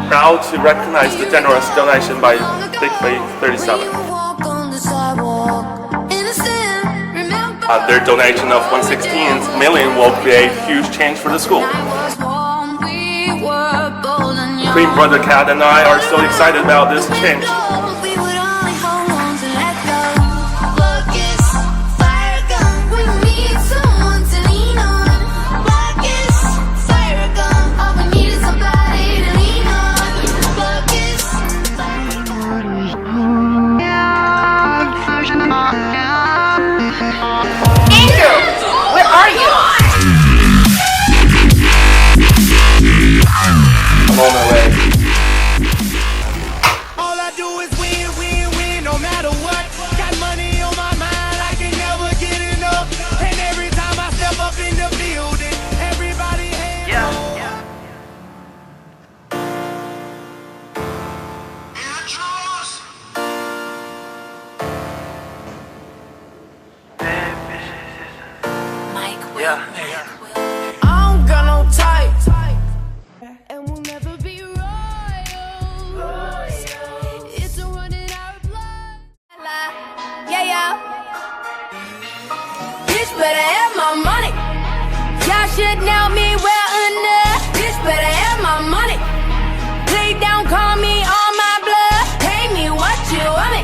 proud to recognize the generous donation by Digby 37. Their donation of 1/16 million will create huge change for the school. Queen Brother Cat and I are so excited about this change. I'm on my way. All I do is win, win, win, no matter what. Got money on my mind, I can never get enough. And every time I step up in the building, everybody hands up. I don't got no type, and we'll never be royals. It's a run in our blood. Yeah. Bitch better have my money. Y'all should know me well enough. Bitch better have my money. Play down, call me on my blood. Pay me what you want me.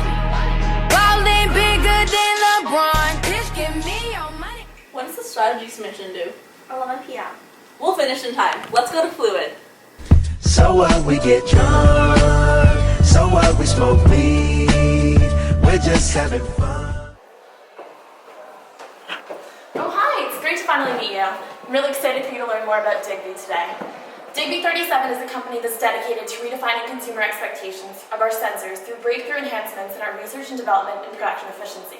Ballin' bigger than LeBron. Bitch, give me your money. When does the strategy submission due? 11 p.m. We'll finish in time. Let's go to Fluid. So what, we get drunk, so what, we smoke weed, we're just having fun. Oh, hi. It's great to finally meet you. I'm really excited for you to learn more about Digby today. Digby 37 is a company that's dedicated to redefining consumer expectations of our sensors through breakthrough enhancements in our research and development and production efficiency.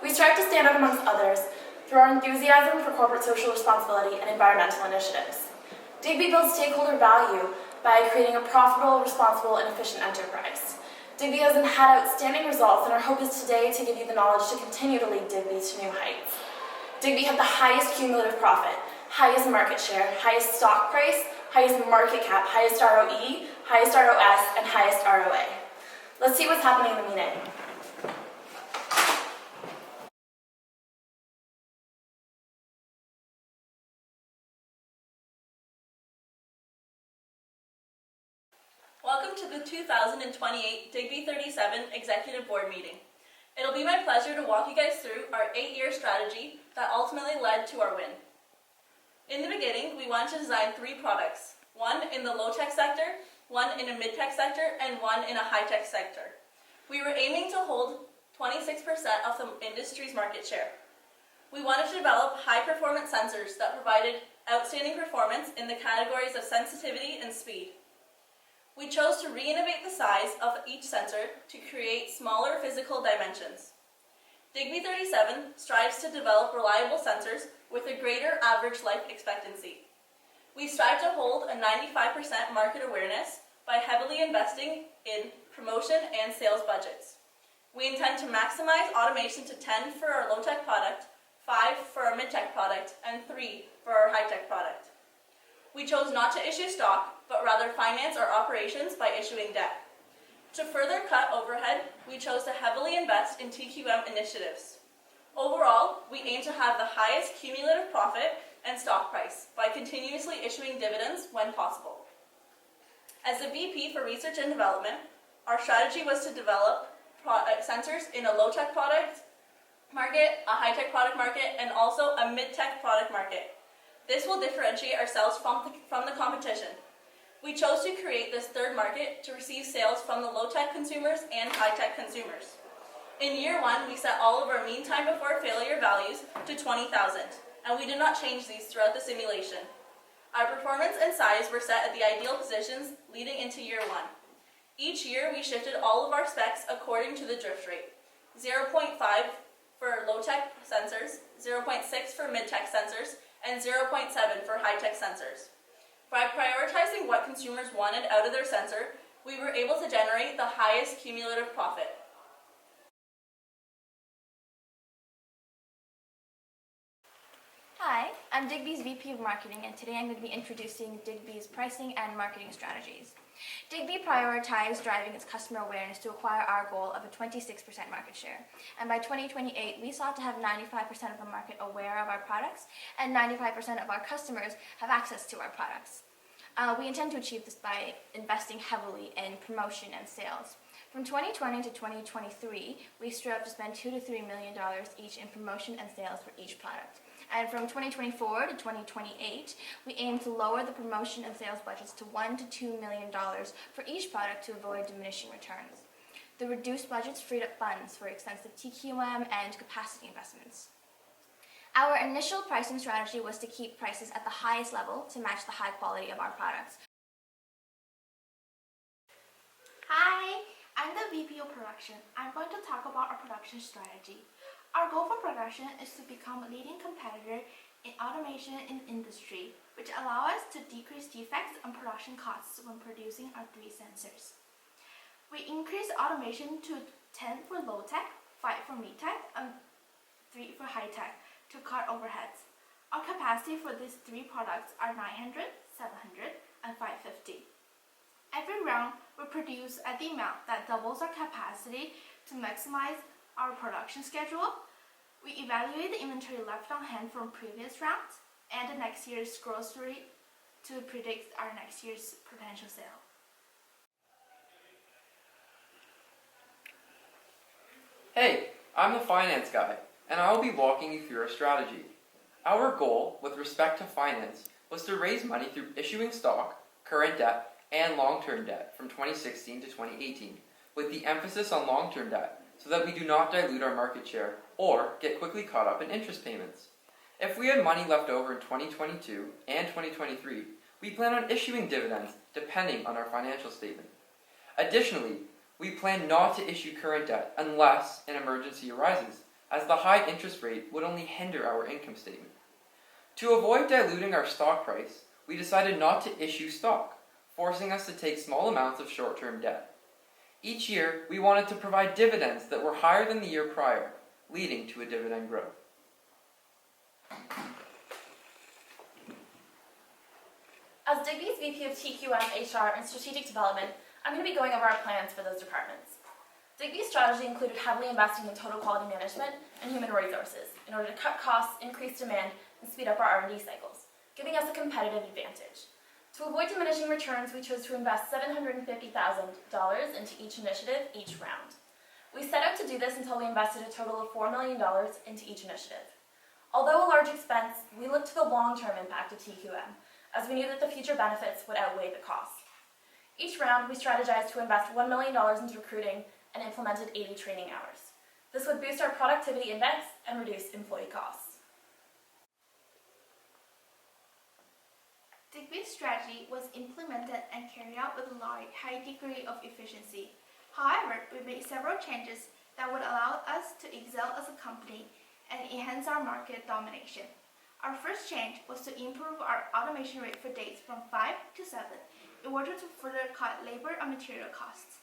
We strive to stand out amongst others through our enthusiasm for corporate social responsibility and environmental initiatives. Digby builds stakeholder value by creating a profitable, responsible, and efficient enterprise. Digby has had outstanding results, and our hope is today to give you the knowledge to continue to lead Digby to new heights. Digby had the highest cumulative profit, highest market share, highest stock price, highest market cap, highest ROE, highest ROS, and highest ROA. Let's see what's happening in the meeting. Welcome to the 2028 Digby 37 Executive Board meeting. It'll be my pleasure to walk you guys through our 8-year strategy that ultimately led to our win. In the beginning, we wanted to design 3 products, one in the low-tech sector, one in a mid-tech sector, and one in a high-tech sector. We were aiming to hold 26% of the industry's market share. We wanted to develop high-performance sensors that provided outstanding performance in the categories of sensitivity and speed. We chose to re-innovate the size of each sensor to create smaller physical dimensions. Digby 37 strives to develop reliable sensors with a greater average life expectancy. We strive to hold a 95% market awareness by heavily investing in promotion and sales budgets. We intend to maximize automation to 10 for our low-tech product, 5 for our mid-tech product, and 3 for our high-tech product. We chose not to issue stock, but rather finance our operations by issuing debt. To further cut overhead, we chose to heavily invest in TQM initiatives. Overall, we aim to have the highest cumulative profit and stock price by continuously issuing dividends when possible. As the VP for Research and Development, our strategy was to develop sensors in a low-tech product market, a high-tech product market, and also a mid-tech product market. This will differentiate ourselves from the competition. We chose to create this third market to receive sales from the low-tech consumers and high-tech consumers. In year 1, we set all of our mean time before failure values to 20,000, and we did not change these throughout the simulation. Our performance and size were set at the ideal positions leading into year 1. Each year, we shifted all of our specs according to the drift rate. 0.5 for low-tech sensors, 0.6 for mid-tech sensors, and 0.7 for high-tech sensors. By prioritizing what consumers wanted out of their sensor, we were able to generate the highest cumulative profit. Hi, I'm Digby's VP of Marketing, and today I'm going to be introducing Digby's pricing and marketing strategies. Digby prioritized driving its customer awareness to acquire our goal of a 26% market share. And by 2028, we sought to have 95% of the market aware of our products and 95% of our customers have access to our products. We intend to achieve this by investing heavily in promotion and sales. From 2020 to 2023, we strove to spend $2 to $3 million each in promotion and sales for each product. And from 2024 to 2028, we aim to lower the promotion and sales budgets to $1 to $2 million for each product to avoid diminishing returns. The reduced budgets freed up funds for extensive TQM and capacity investments. Our initial pricing strategy was to keep prices at the highest level to match the high quality of our products. Hi, I'm the VP of Production. I'm going to talk about our production strategy. Our goal for production is to become a leading competitor in automation in the industry, which allow us to decrease defects and production costs when producing our 3 sensors. We increase automation to 10 for low-tech, 5 for mid-tech, and 3 for high-tech to cut overheads. Our capacity for these 3 products are 900, 700, and 550. Every round, we produce at the amount that doubles our capacity to maximize our production schedule. We evaluate the inventory left on hand from previous rounds and the next year's growth rate to predict our next year's potential sale. Hey, I'm the finance guy, and I will be walking you through our strategy. Our goal with respect to finance was to raise money through issuing stock, current debt, and long-term debt from 2016 to 2018, with the emphasis on long-term debt, so that we do not dilute our market share or get quickly caught up in interest payments. If we had money left over in 2022 and 2023, we plan on issuing dividends depending on our financial statement. Additionally, we plan not to issue current debt unless an emergency arises, as the high interest rate would only hinder our income statement. To avoid diluting our stock price, we decided not to issue stock, forcing us to take small amounts of short-term debt. Each year, we wanted to provide dividends that were higher than the year prior, leading to a dividend growth. As Digby's VP of TQM, HR, and Strategic Development, I'm going to be going over our plans for those departments. Digby's strategy included heavily investing in total quality management and human resources in order to cut costs, increase demand, and speed up our R&D cycles, giving us a competitive advantage. To avoid diminishing returns, we chose to invest $750,000 into each initiative each round. We set out to do this until we invested a total of $4 million into each initiative. Although a large expense, we looked to the long-term impact of TQM, as we knew that the future benefits would outweigh the costs. Each round, we strategized to invest $1 million into recruiting and implemented 80 training hours. This would boost our productivity index and reduce employee costs. Digby's strategy was implemented and carried out with a high degree of efficiency. However, we made several changes that would allow us to excel as a company and enhance our market domination. Our first change was to improve our automation rate for days from 5 to 7 in order to further cut labor and material costs.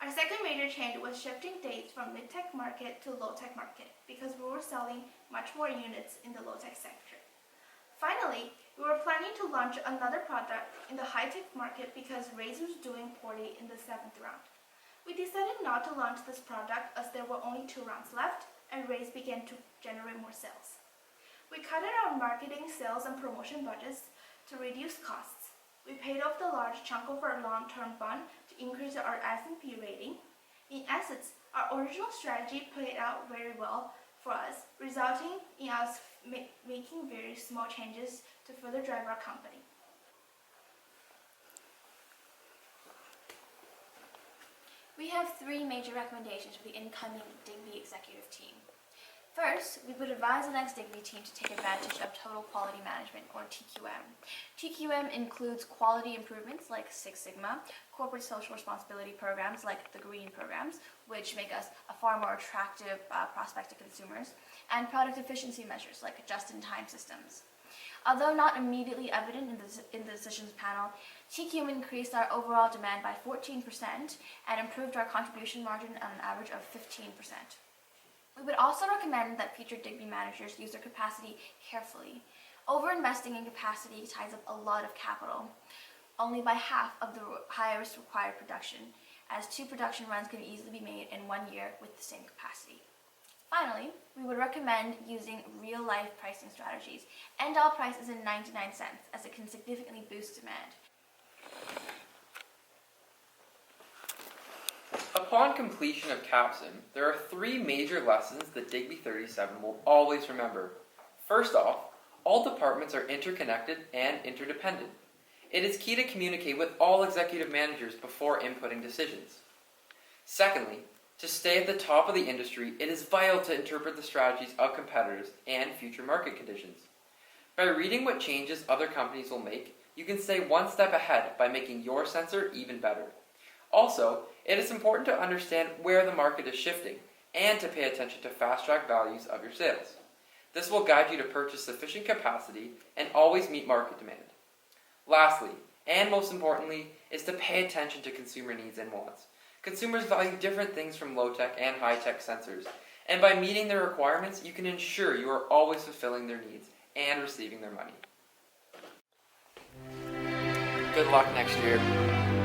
Our second major change was shifting dates from mid-tech market to low-tech market because we were selling much more units in the low-tech sector. Finally, we were planning to launch another product in the high-tech market because Razer was doing poorly in the 7th round. We decided not to launch this product as there were only 2 rounds left and Razer began to generate more sales. We cut our marketing, sales, and promotion budgets to reduce costs. We paid off the large chunk of our long-term bond to increase our S&P rating. In essence, our original strategy played out very well for us, resulting in us making very small changes to further drive our company. We have 3 major recommendations for the incoming Digby executive team. First, we would advise the next Digby team to take advantage of Total Quality Management, or TQM. TQM includes quality improvements like Six Sigma, corporate social responsibility programs like the Green programs, which make us a far more attractive prospect to consumers, and product efficiency measures like just-in-time systems. Although not immediately evident in the decisions panel, TQM increased our overall demand by 14% and improved our contribution margin at an average of 15%. We would also recommend that future Digby managers use their capacity carefully. Over-investing in capacity ties up a lot of capital. only by half of the highest required production, as 2 production runs can easily be made in 1 year with the same capacity. Finally, we would recommend using real-life pricing strategies. End-all price is in 99 cents, as it can significantly boost demand. Upon completion of Capsim, there are 3 major lessons that Digby 37 will always remember. First off, all departments are interconnected and interdependent. It is key to communicate with all executive managers before inputting decisions. Secondly, to stay at the top of the industry, it is vital to interpret the strategies of competitors and future market conditions. By reading what changes other companies will make, you can stay one step ahead by making your sensor even better. Also, it is important to understand where the market is shifting and to pay attention to fast-track values of your sales. This will guide you to purchase sufficient capacity and always meet market demand. Lastly, and most importantly, is to pay attention to consumer needs and wants. Consumers value different things from low-tech and high-tech sensors, and by meeting their requirements, you can ensure you are always fulfilling their needs and receiving their money. Good luck next year.